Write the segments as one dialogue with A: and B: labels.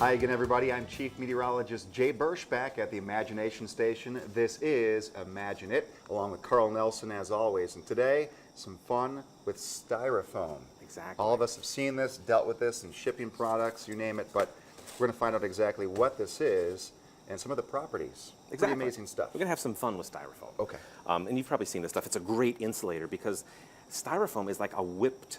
A: Hi again, everybody. I'm Chief Meteorologist Jay Bursch back at the Imagination Station. This is Imagine It, along with Carl Nelson as always. And today, some fun with Styrofoam.
B: Exactly.
A: All of us have seen this, dealt with this in shipping products, you name it, but we're going to find out exactly what this is and some of the properties.
B: Exactly.
A: Pretty amazing stuff.
B: We're going to have some fun with Styrofoam.
A: Okay.
B: And you've probably seen this stuff. It's a great insulator because Styrofoam is like a whipped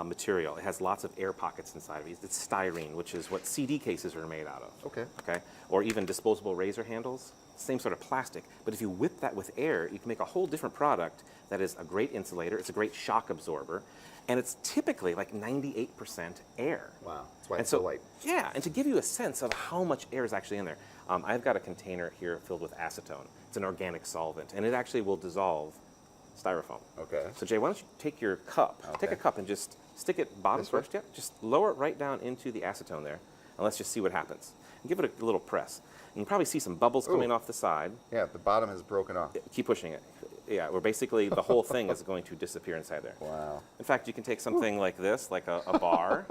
B: material. It has lots of air pockets inside of it. It's styrene, which is what CD cases are made out of.
A: Okay.
B: Okay. Or even disposable razor handles. Same sort of plastic. But if you whip that with air, you can make a whole different product that is a great insulator. It's a great shock absorber. And it's typically like 98% air.
A: Wow. That's why it's so light.
B: Yeah, and to give you a sense of how much air is actually in there, I've got a container here filled with acetone. It's an organic solvent, and it actually will dissolve Styrofoam.
A: Okay.
B: So Jay, why don't you take your cup, take a cup and just stick it bottom first, yeah, just lower it right down into the acetone there, and let's just see what happens. And give it a little press. And you can probably see some bubbles coming off the side.
A: Yeah, the bottom has broken off.
B: Keep pushing it. Yeah, where basically the whole thing is going to disappear inside there.
A: Wow.
B: In fact, you can take something like this, like a bar,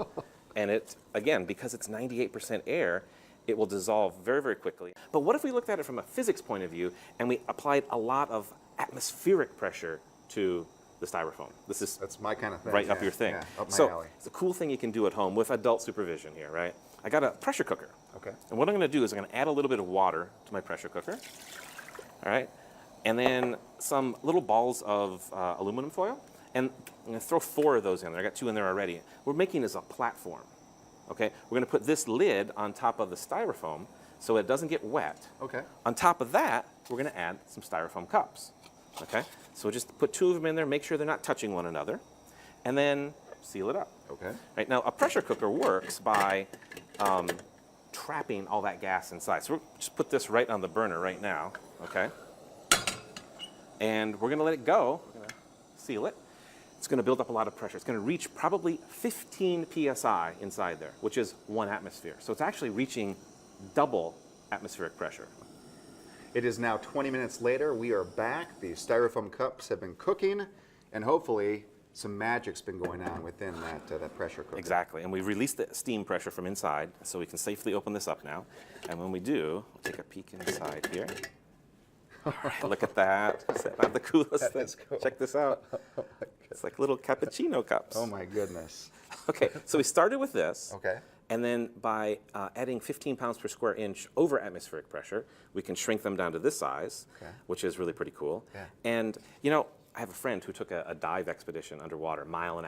B: and it, again, because it's 98% air, it will dissolve very, very quickly. But what if we looked at it from a physics point of view and we applied a lot of atmospheric pressure to the Styrofoam?
A: That's my kind of thing.
B: Right up your thing.
A: Yeah, up my alley.
B: It's a cool thing you can do at home with adult supervision here, right? I got a pressure cooker.
A: Okay.
B: And what I'm going to do is I'm going to add a little bit of water to my pressure cooker. All right. And then some little balls of aluminum foil. And I'm going to throw 4 of those in there. I got 2 in there already. We're making this a platform. Okay. We're going to put this lid on top of the Styrofoam so it doesn't get wet.
A: Okay.
B: On top of that, we're going to add some Styrofoam cups. Okay. So we'll just put 2 of them in there, make sure they're not touching one another, and then seal it up.
A: Okay.
B: Right. Now, a pressure cooker works by trapping all that gas inside. So we'll just put this right on the burner right now. Okay. And we're going to let it go. We're going to seal it. It's going to build up a lot of pressure. It's going to reach probably 15 psi inside there, which is 1 atmosphere. So it's actually reaching double atmospheric pressure.
A: It is now 20 minutes later. We are back. The Styrofoam cups have been cooking, and hopefully some magic's been going on within that pressure cooker.
B: Exactly. And we've released the steam pressure from inside, so we can safely open this up now. And when we do, we'll take a peek inside here. All right, look at that. Is that not the coolest thing?
A: Cool.
B: Check this out. It's like little cappuccino cups.
A: Oh my goodness.
B: Okay, so we started with this.
A: Okay.
B: And then by adding 15 pounds per square inch over atmospheric pressure, we can shrink them down to this size, which is really pretty cool.
A: Yeah.
B: And, you know, I have a friend who took a dive expedition underwater, 1.5 miles,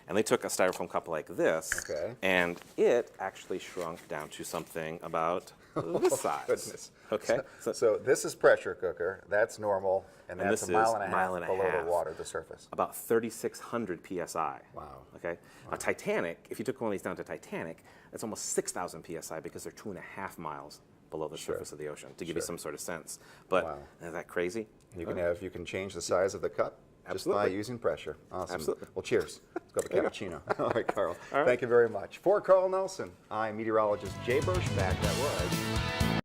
B: and they took a Styrofoam cup like this, and it actually shrunk down to something about this size.
A: Goodness.
B: Okay.
A: So this is pressure cooker. That's normal, and that's
B: this
A: a mile
B: is
A: and a
B: mile
A: half
B: and a
A: below
B: half.
A: the water, the surface.
B: About 3,600 psi.
A: Wow.
B: Okay. Now Titanic, if you took one of these down to Titanic, that's almost 6,000 psi because they're 2.5 miles below the surface of the ocean, to give you some sort of sense. But isn't that crazy?
A: You can change the size of the cup just by using pressure. Awesome.
B: Absolutely.
A: Well, cheers. Let's go to cappuccino. All right, Carl. Thank you very much. For Carl Nelson, I'm meteorologist Jay Bursch. Back. That was